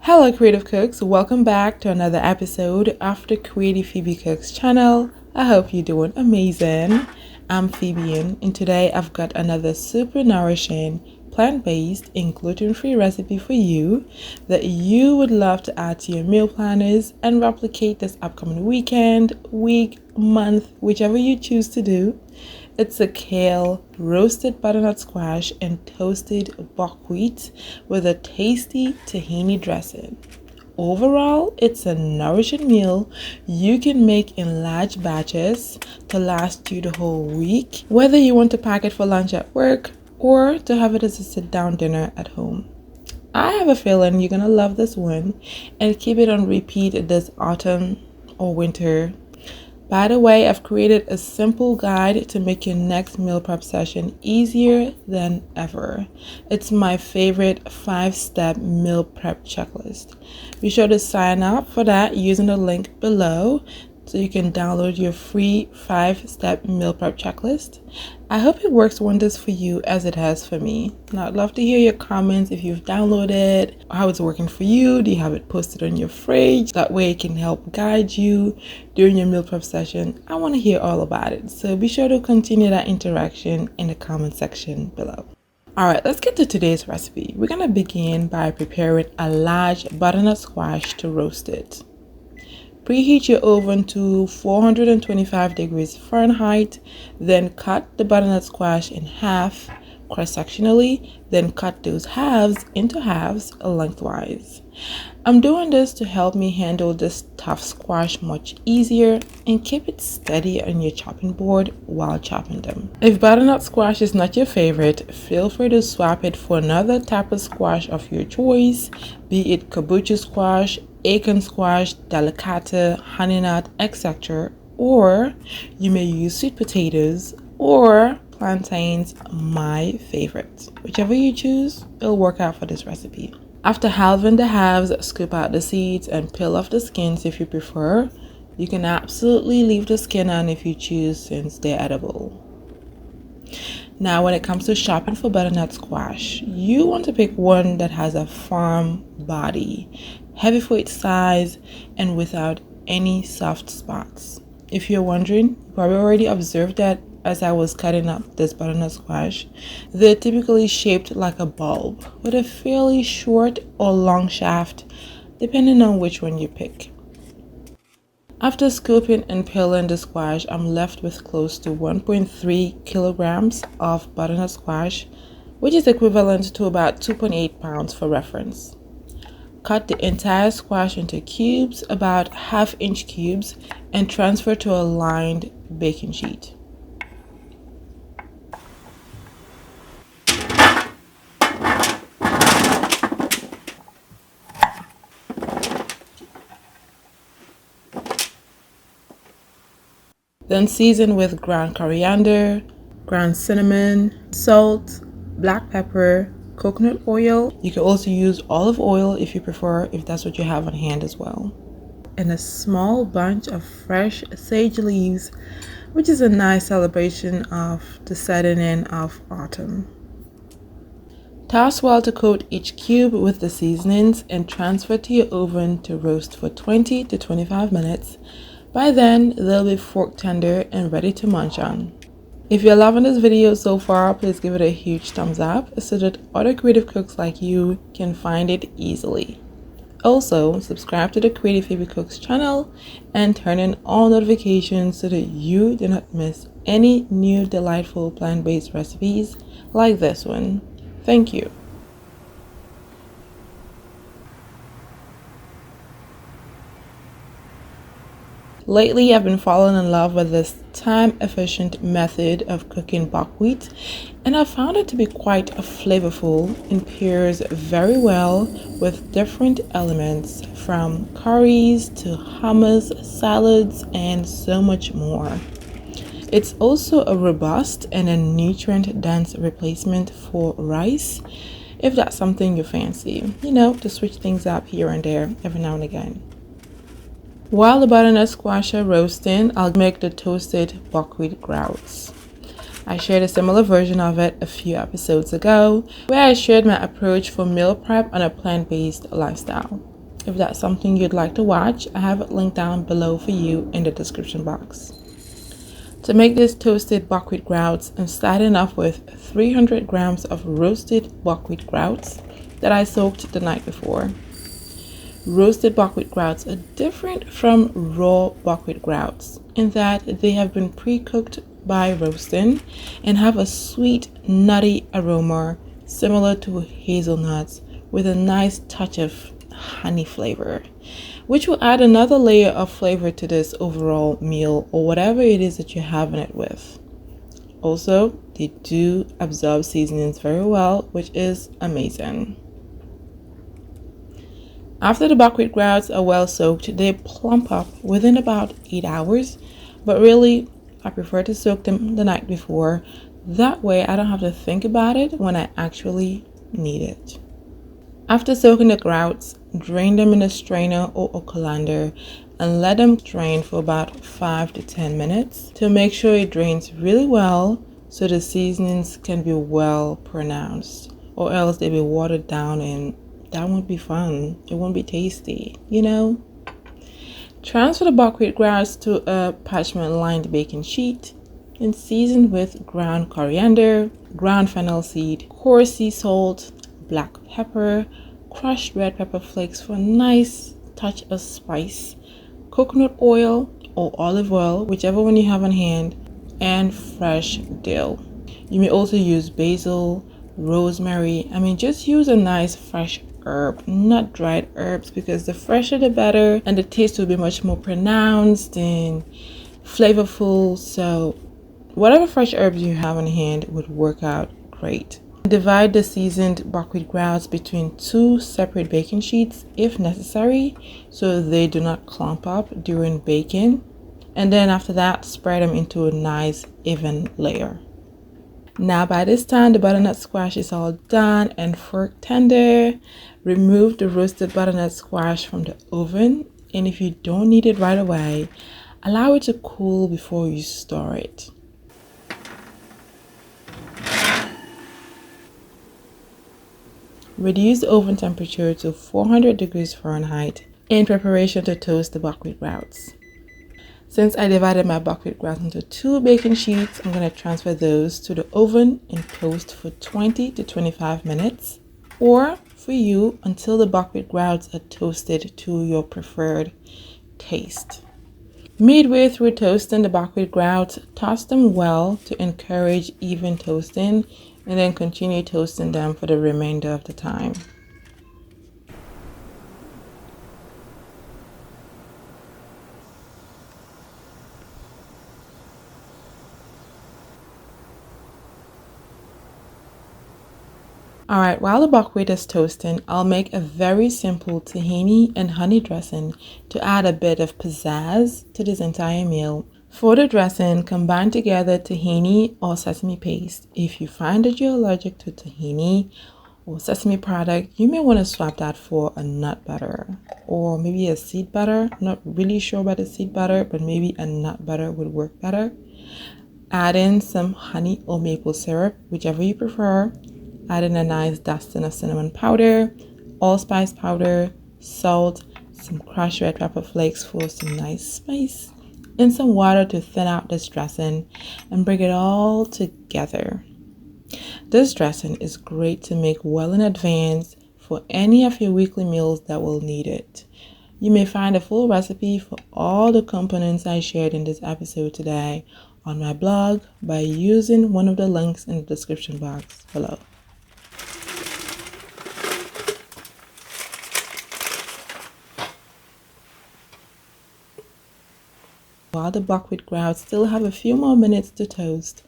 Hello creative cooks, welcome back to another episode of the Creative Phebe Cooks channel. I hope you're doing amazing. I'm Phebe and today I've got another super nourishing, plant-based and gluten-free recipe for you that you would love to add to your meal planners and replicate this upcoming weekend, week, month, whichever you choose to do. It's a kale, roasted butternut squash, and toasted buckwheat with a tasty tahini dressing. Overall, it's a nourishing meal you can make in large batches to last you the whole week, whether you want to pack it for lunch at work or to have it as a sit-down dinner at home. I have a feeling you're gonna love this one and keep it on repeat this autumn or winter. By the way, I've created a simple guide to make your next meal prep session easier than ever. It's my favorite 5-step meal prep checklist. Be sure to sign up for that using the link below so you can download your free 5-step meal prep checklist. I hope it works wonders for you as it has for me. And I'd love to hear your comments if you've downloaded, how it's working for you. Do you have it posted on your fridge? That way it can help guide you during your meal prep session. I want to hear all about it. So be sure to continue that interaction in the comment section below. Alright, let's get to today's recipe. We're going to begin by preparing a large butternut squash to roast it. Preheat your oven to 425 degrees Fahrenheit, then cut the butternut squash in half cross-sectionally, then cut those halves into halves lengthwise. I'm doing this to help me handle this tough squash much easier and keep it steady on your chopping board while chopping them. If butternut squash is not your favorite, feel free to swap it for another type of squash of your choice, be it kabocha squash, acorn squash, delicata, honey nut, etc. Or you may use sweet potatoes or plantains, my favorite. Whichever you choose, it'll work out for this recipe. After halving the halves, scoop out the seeds and peel off the skins if you prefer. You can absolutely leave the skin on if you choose since they're edible. Now when it comes to shopping for butternut squash, you want to pick one that has a firm body, heavy for its size, and without any soft spots. If you're wondering, you probably already observed that as I was cutting up this butternut squash, they're typically shaped like a bulb with a fairly short or long shaft, depending on which one you pick. After scooping and peeling the squash, I'm left with close to 1.3 kilograms of butternut squash, which is equivalent to about 2.8 pounds for reference. Cut the entire squash into cubes, about half-inch cubes, and transfer to a lined baking sheet. Then season with ground coriander, ground cinnamon, salt, black pepper, coconut oil. You can also use olive oil if you prefer, if that's what you have on hand as well. And a small bunch of fresh sage leaves, which is a nice celebration of the setting in of autumn. Toss well to coat each cube with the seasonings and transfer to your oven to roast for 20 to 25 minutes. By then, they'll be fork tender and ready to munch on. If you're loving this video so far, please give it a huge thumbs up so that other creative cooks like you can find it easily. Also, subscribe to the Creative Phebe Cooks channel and turn on all notifications so that you do not miss any new delightful plant-based recipes like this one. Thank you. Lately, I've been falling in love with this time-efficient method of cooking buckwheat, and I found it to be quite flavorful and pairs very well with different elements from curries to hummus, salads, and so much more. It's also a robust and a nutrient-dense replacement for rice, if that's something you fancy, to switch things up here and there every now and again. While the butternut squash are roasting, I'll make the toasted buckwheat groutes. I shared a similar version of it a few episodes ago, where I shared my approach for meal prep on a plant-based lifestyle. If that's something you'd like to watch, I have it linked down below for you in the description box. To make this toasted buckwheat groats, I'm starting off with 300 grams of roasted buckwheat groats that I soaked the night before. Roasted buckwheat groats are different from raw buckwheat groats in that they have been pre-cooked by roasting and have a sweet, nutty aroma similar to hazelnuts with a nice touch of honey flavor, which will add another layer of flavor to this overall meal or whatever it is that you're having it with. Also, they do absorb seasonings very well, which is amazing. After the buckwheat groats are well soaked, they plump up within about 8 hours, but really I prefer to soak them the night before. That way I don't have to think about it when I actually need it. After soaking the groats, drain them in a strainer or a colander and let them drain for about 5 to 10 minutes to make sure it drains really well so the seasonings can be well pronounced, or else they'll be watered down and that won't be fun. It won't be tasty, you know? Transfer the buckwheat groats to a parchment lined baking sheet and season with ground coriander, ground fennel seed, coarse sea salt, black pepper, crushed red pepper flakes for a nice touch of spice, coconut oil or olive oil, whichever one you have on hand, and fresh dill. You may also use basil, rosemary. Just use a nice fresh herb, not dried herbs, because the fresher the better and the taste will be much more pronounced and flavorful. So whatever fresh herbs you have on hand would work out great. Divide the seasoned buckwheat groats between 2 separate baking sheets if necessary so they do not clump up during baking, and then after that spread them into a nice even layer. Now by this time the butternut squash is all done and fork tender. Remove the roasted butternut squash from the oven, and if you don't need it right away, allow it to cool before you store it. Reduce the oven temperature to 400 degrees Fahrenheit in preparation to toast the buckwheat groats. Since I divided my buckwheat groats into 2 baking sheets, I'm going to transfer those to the oven and toast for 20 to 25 minutes, or for you until the buckwheat groats are toasted to your preferred taste. Midway through toasting the buckwheat groats, toss them well to encourage even toasting, and then continue toasting them for the remainder of the time. Alright, while the buckwheat is toasting, I'll make a very simple tahini and honey dressing to add a bit of pizzazz to this entire meal. For the dressing, combine together tahini or sesame paste. If you find that you're allergic to tahini or sesame product, you may want to swap that for a nut butter or maybe a seed butter. I'm not really sure about the seed butter, but maybe a nut butter would work better. Add in some honey or maple syrup, whichever you prefer. Add in a nice dusting of cinnamon powder, allspice powder, salt, some crushed red pepper flakes for some nice spice, and some water to thin out this dressing and bring it all together. This dressing is great to make well in advance for any of your weekly meals that will need it. You may find a full recipe for all the components I shared in this episode today on my blog by using one of the links in the description box below. While the buckwheat groats still have a few more minutes to toast,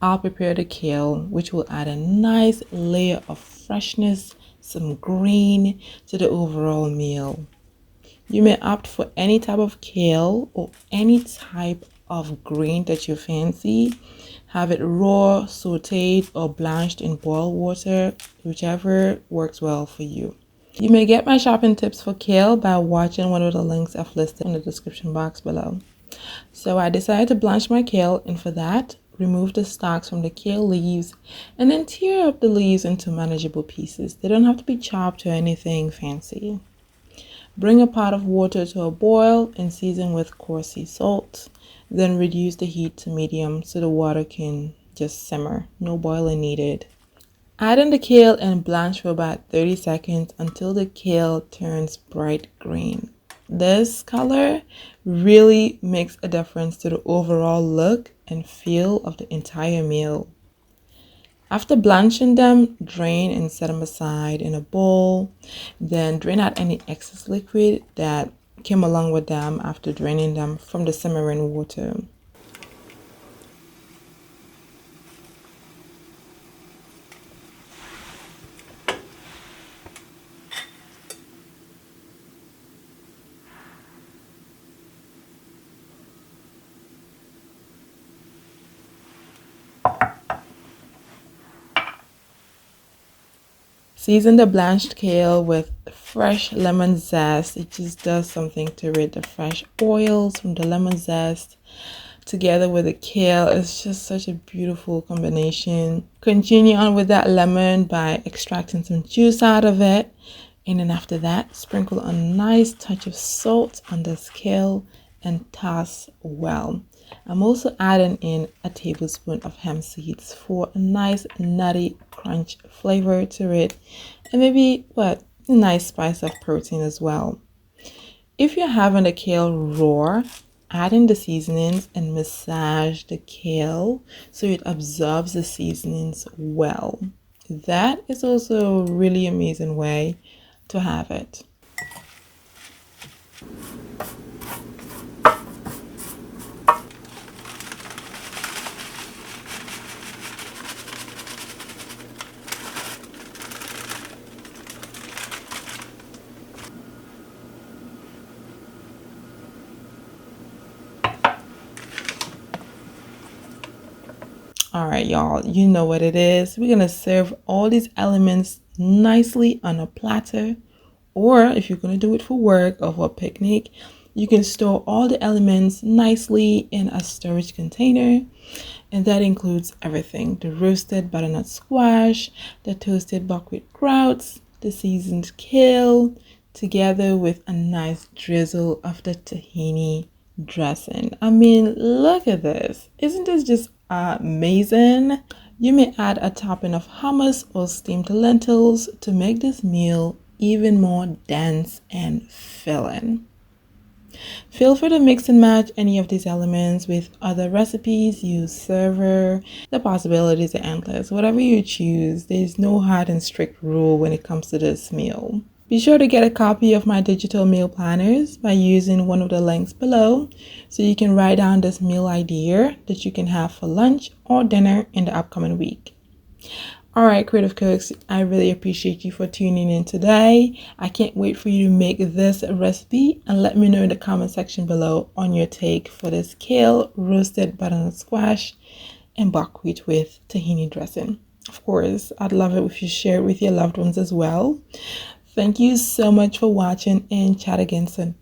I'll prepare the kale, which will add a nice layer of freshness, some green to the overall meal. You may opt for any type of kale or any type of green that you fancy. Have it raw, sauteed, or blanched in boiled water, whichever works well for you. You may get my shopping tips for kale by watching one of the links I've listed in the description box below. So I decided to blanch my kale, and for that, remove the stalks from the kale leaves and then tear up the leaves into manageable pieces. They don't have to be chopped or anything fancy. Bring a pot of water to a boil and season with coarse sea salt. Then reduce the heat to medium so the water can just simmer. No boiling needed. Add in the kale and blanch for about 30 seconds until the kale turns bright green. This color really makes a difference to the overall look and feel of the entire meal. After blanching them, drain and set them aside in a bowl. Then drain out any excess liquid that came along with them after draining them from the simmering water. Season the blanched kale with fresh lemon zest. It just does something to it. The fresh oils from the lemon zest together with the kale is just such a beautiful combination. Continue on with that lemon by extracting some juice out of it. And then after that, sprinkle a nice touch of salt on this kale and toss well. I'm also adding in a tablespoon of hemp seeds for a nice nutty crunch flavor to it, and maybe a nice spice of protein as well. If you're having the kale raw, add in the seasonings and massage the kale so it absorbs the seasonings well. That is also a really amazing way to have it. All right, y'all, you know what it is. We're gonna serve all these elements nicely on a platter, or if you're gonna do it for work or for a picnic, you can store all the elements nicely in a storage container. And that includes everything: the roasted butternut squash, the toasted buckwheat sprouts, the seasoned kale, together with a nice drizzle of the tahini dressing. I mean, look at this. Isn't this just amazing? You may add a topping of hummus or steamed lentils to make this meal even more dense and filling. Feel free to mix and match any of these elements with other recipes, use server. The possibilities are endless. Whatever you choose, there's no hard and strict rule when it comes to this meal. Be sure to get a copy of my digital meal planners by using one of the links below so you can write down this meal idea that you can have for lunch or dinner in the upcoming week. All right, creative cooks, I really appreciate you for tuning in today. I can't wait for you to make this recipe and let me know in the comment section below on your take for this kale roasted butternut squash and buckwheat with tahini dressing. Of course, I'd love it if you share it with your loved ones as well. Thank you so much for watching, and chat again soon.